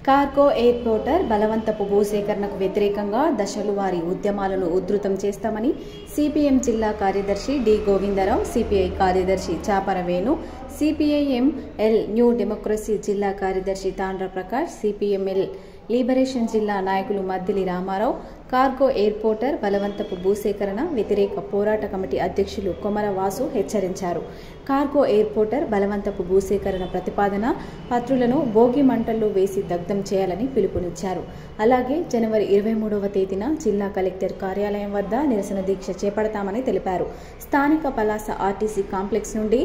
Cargo ఎయిర్పోర్టర్ బలవంతపు భూసేకరణకు వ్యతిరేకంగా దశలు వారి ఉద్యమాలను ఉధృతం చేస్తామని సిపిఎం జిల్లా కార్యదర్శి డి గోవిందరావు, సిపిఐ కార్యదర్శి Chapara Venu, CPIML new democracy జిల్లా కార్యదర్శి తాండ్ర ప్రకాష్, సిపిఎంఎల్ లిబరేషన్ జిల్లా నాయకులు మద్దిలి రామారావు, కార్గో ఎయిర్పోర్టర్ బలవంతపు భూసేకరణ వ్యతిరేక పోరాట కమిటీ అధ్యక్షులు కొమర వాసు హెచ్చరించారు. కార్గో ఎయిర్పోర్టర్ బలవంతపు భూసేకరణ ప్రతిపాదన పత్రులను భోగి మంటల్లో వేసి దగ్ధం చేయాలని పిలుపునిచ్చారు. అలాగే జనవరి 23వ తేదీన జిల్లా కలెక్టర్ కార్యాలయం వద్ద నిరసన దీక్ష చేపడతామని తెలిపారు. స్థానిక పలాస ఆర్టీసీ కాంప్లెక్స్ నుండి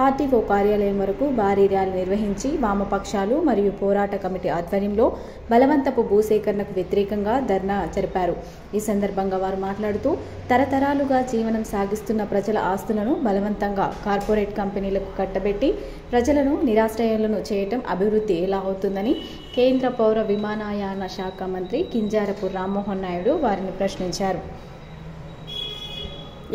ఆర్టీఓ కార్యాలయం వరకు భారీ ర్యాలీ నిర్వహించి వామపక్షాలు మరియు పోరాట కమిటీ ఆధ్వర్యంలో బలవంతపు భూసేకరణకు వ్యతిరేకంగా ధర్నా జరిపారు. ఈ సందర్భంగా వారు మాట్లాడుతూ, తరతరాలుగా జీవనం సాగిస్తున్న ప్రజల ఆస్తులను బలవంతంగా కార్పొరేట్ కంపెనీలకు కట్టబెట్టి ప్రజలను నిరాశ్రయాలను చేయటం అభివృద్ధి ఎలా అవుతుందని కేంద్ర పౌర విమానయాన శాఖ మంత్రి కింజారపు రామ్మోహన్ నాయుడు వారిని ప్రశ్నించారు.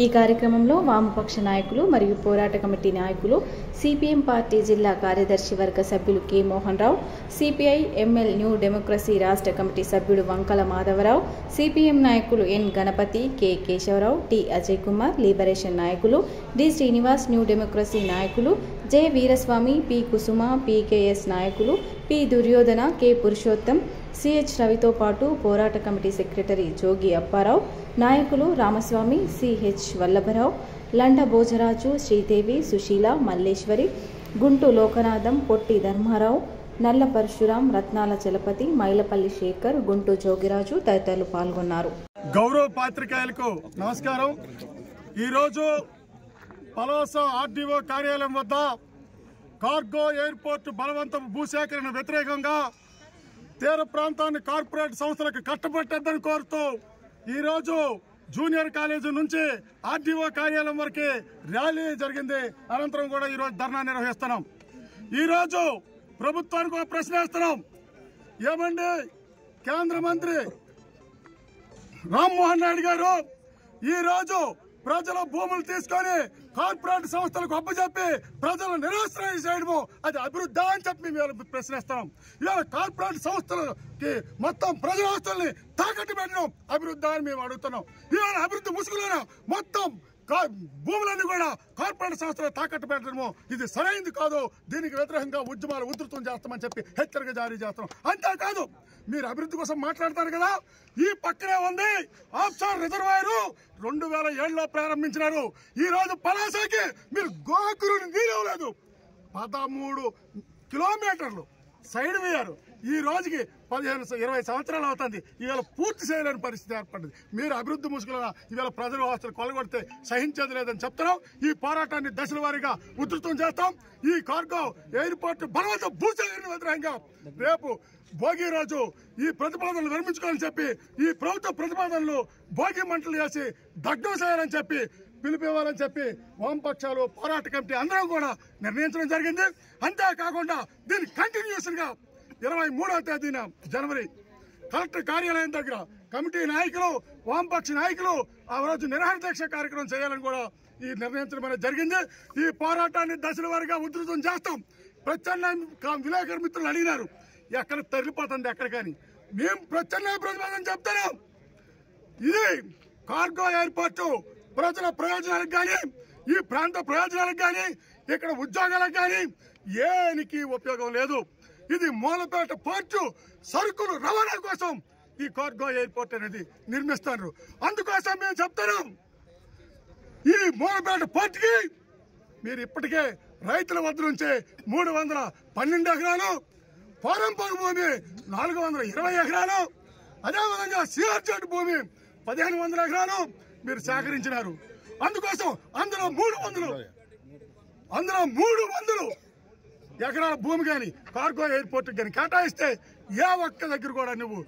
ఈ కార్యక్రమంలో వామపక్ష నాయకులు మరియు పోరాట కమిటీ నాయకులు, సిపిఎం పార్టీ జిల్లా కార్యదర్శి వర్గ సభ్యులు K Mohan Rao, CPI ML new democracy రాష్ట్ర కమిటీ సభ్యుడు వంకల మాధవరావు, సిపిఎం నాయకులు N Ganapathi, K Kesavarao, T Ajay Kumar, liberation నాయకులు డి శ్రీనివాస్, న్యూ డెమోక్రసీ నాయకులు J Veeraswamy, P Kusuma, PKS నాయకులు P Duryodhana, K Purushottam, CH రవితో పాటు పోరాట కమిటీ సెక్రటరీ జోగి అప్పారావు, నాయకులు రామస్వామి, సిహెచ్ వల్లభరావు, లండ భోజరాజు, శ్రీదేవి, సుశీల, మల్లేశ్వరి, గుంటు లోకనాథం, పొట్టి ధర్మారావు, నల్ల పరశురాం, రత్నాల చలపతి, మైలపల్లి శేఖర్, గుంటు జోగిరాజు తదితరులు పాల్గొన్నారు. గౌరవ పాత్రికేయులకు నమస్కారం. ఈరోజు పలాస ఆర్డీఓ కార్యాలయం వద్ద కార్గో ఎయిర్పోర్ట్ బలవంతపు భూసేకరణ వ్యతిరేకంగా తీర ప్రాంతాన్ని కార్పొరేట్ సంస్థలకు కట్టబెట్టద్దని కోరుతూ ఈరోజు జూనియర్ కాలేజీ నుంచి ఆర్డీఓ కార్యాలయం వరకు ర్యాలీ జరిగింది. అనంతరం కూడా ఈరోజు ధర్నా నిర్వహిస్తున్నాం. ఈరోజు ప్రభుత్వానికి ఒక ప్రశ్న వేస్తున్నాం. ఏమండి, కేంద్ర మంత్రి రామ్మోహన్ నాయుడు గారు ఈరోజు ప్రజల భూములు తీసుకొని కార్పొరేట్ సంస్థలకు అప్పచెప్పి ప్రజలు నిరాశ్రయం చేయడము అది అభివృద్ధి అని చెప్పి మేము ప్రశ్నిస్తాం. ఇవాళ కార్పొరేట్ సంస్థలకి మొత్తం ప్రజల ఆస్తుల్ని తాకట్టు పెట్టడం అభివృద్ధి అని మేము అడుగుతున్నాం. ఇవాళ అభివృద్ధి ముసుగులోనే మొత్తం భూములన్నీ కూడా కార్పొరేట్ సంస్థలు తాకట్టు పెట్టడము ఇది సరైనది కాదు. దీనికి వ్యతిరేకంగా ఉద్యమాలు ఉధృతం చేస్తామని చెప్పి హెచ్చరిక జారీ చేస్తున్నాం. అంతేకాదు, మీరు అభివృద్ధి కోసం మాట్లాడతారు కదా, ఈ పక్కనే ఉంది ఆఫ్షోర్ రిజర్వాయర్ 2007లో ప్రారంభించినారు. ఈ రోజు పలాసకి మీరు గోకురుని నీరవలేదు. 13 కిలోమీటర్లు సైడ్ వేయారు. ఈ రోజుకి 15-20 సంవత్సరాలు అవుతుంది. ఇవాళ పూర్తి చేయలేని పరిస్థితి ఏర్పడింది. మీరు అభివృద్ధి ముసుగుల ఇవాళ ప్రజల ఆస్తులు కొలగొడితే సహించేది లేదని చెప్తున్నాం. ఈ పోరాటాన్ని దశల వారీగా ఉధృతం చేస్తాం. ఈ కార్గో ఎయిర్పోర్ట్ బలవంత భూసేకరణ వ్యతిరేకంగా రేపు భోగి రోజు ఈ ప్రతిపాదనలు నిర్మించుకోవాలని చెప్పి ఈ ప్రభుత్వ ప్రతిపాదనలు భోగి మంటలు వేసి దగ్ధం చేయాలని చెప్పి పిలిపివ్వాలని చెప్పి వామపక్షాలు పోరాట కమిటీ అందరం కూడా నిర్ణయించడం జరిగింది. అంతేకాకుండా దీని కంటిన్యూషన్ గా 23వ తేదీన జనవరి కలెక్టర్ కార్యాలయం దగ్గర కమిటీ నాయకులు, వామపక్ష నాయకులు ఆ రోజు నిరాహార దీక్ష కార్యక్రమం చేయాలని కూడా ఈ నిర్ణయించడం అనేది జరిగింది. ఈ పోరాటాన్ని దశల వారీగా ఉధృతం చేస్తాం. ప్రత్యామ్నాయ విలేకరు మిత్రులు అడిగినారు, ఎక్కడ తరలిపోతుంది ఎక్కడ కానీ. మేము ప్రత్యామ్నాయ ప్రతిపాదన చెప్తున్నాం. ఇది కార్గో ఎయిర్పోర్టు ప్రజల ప్రయోజనాలకు కానీ, ఈ ప్రాంత ప్రయోజనాలకు కానీ, ఇక్కడ ఉద్యోగాలకు కానీ ఏనికి ఉపయోగం లేదు. ఇది మూలపేట పోర్టు సరుకులు రవాణా కోసం ఈ కార్గో ఎయిర్పోర్ట్ అనేది నిర్మిస్తారు. అందుకోసం మేము చెప్తున్నాం, ఈ మూలపేట పోర్టుకి మీరు ఇప్పటికే రైతుల వద్ద నుంచే 312 ఎకరాలు, పారంపరిక భూమి 420 ఎకరాలు, అదేవిధంగా సిఆర్జెడ్ భూమి 1500 ఎకరాలు మీరు సేకరించినారు. అందుకోసం అందులో 300 ఎకరాల భూమి కానీ కార్గో ఎయిర్పోర్ట్ కానీ కేటాయిస్తే ఏ ఒక్క దగ్గర కూడా నువ్వు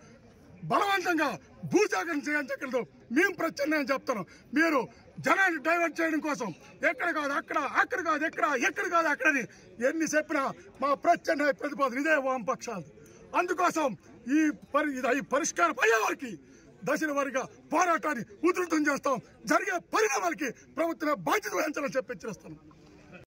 బలవంతంగా భూసేకరణ చేయించగలదు. మేము ప్రత్యామ్నాయం చెప్తున్నాం. మీరు జనాన్ని డైవర్ట్ చేయడం కోసం ఎక్కడ కాదు అక్కడ, అక్కడ కాదు ఎక్కడ, ఎక్కడ కాదు అక్కడని ఎన్ని చెప్పినా మా ప్రత్యామ్నాయ ప్రతిపాదన ఇదే వామపక్షాలు. అందుకోసం ఈ పరిష్కారం అయ్యే వారికి దశల వారీగా పోరాటాన్ని ఉధృతం చేస్తాం. జరిగే పరిణామాలకి ప్రభుత్వమే బాధ్యత వహించాలని చెప్పి హెచ్చరిస్తాం.